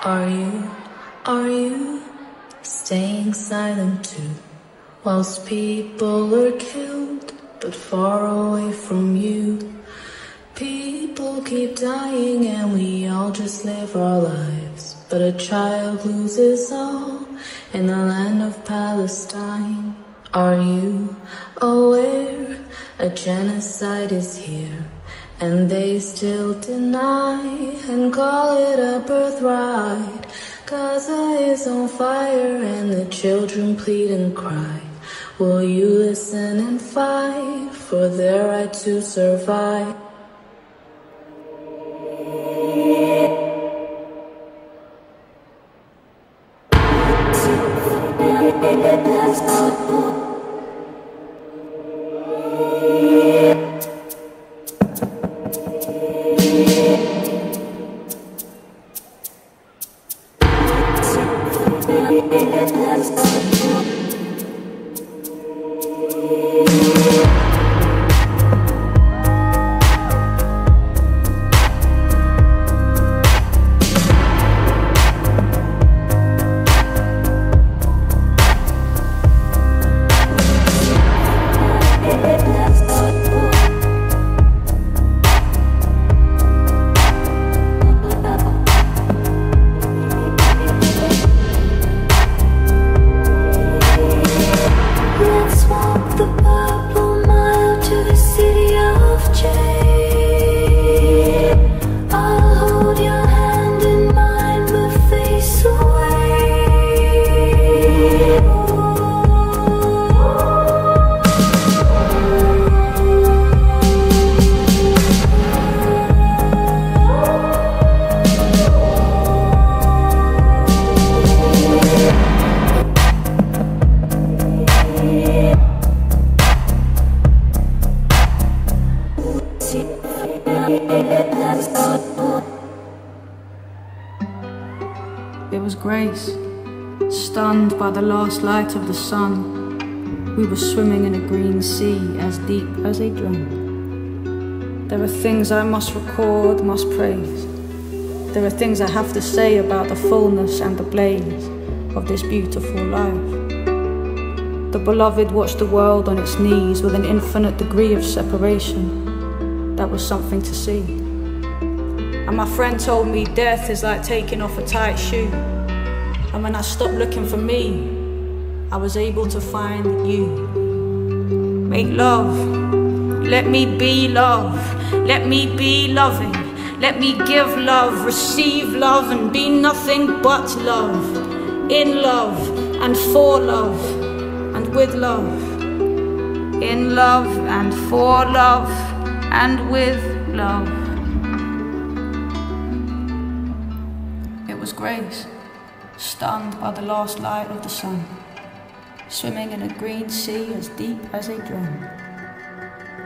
Are you staying silent too? Whilst people are killed, but far away from you. People keep dying and we all just live our lives. But a child loses all in the land of Palestine. Are you aware a genocide is here? And they still deny and call it a birthright. Gaza is on fire and the children plead and cry. Will you listen and fight for their right to survive? It was Grace, stunned by the last light of the sun. We were swimming in a green sea as deep as a drum. There are things I must record, must praise. There are things I have to say about the fullness and the blaze of this beautiful life. The beloved watched the world on its knees with an infinite degree of separation. That was something to see. And my friend told me death is like taking off a tight shoe. And when I stopped looking for me, I was able to find you. Make love, let me be love, let me be loving, let me give love, receive love and be nothing but love. In love and for love and with love. In love and for love and with love. It was Grace, stunned by the last light of the sun, swimming in a green sea as deep as a drum.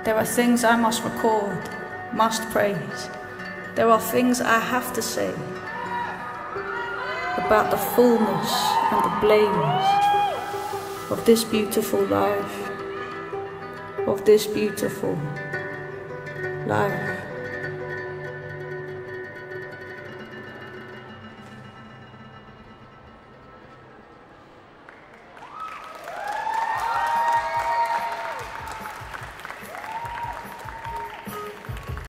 There are things I must record, must praise. There are things I have to say about the fullness and the blaze of this beautiful life, of this beautiful life.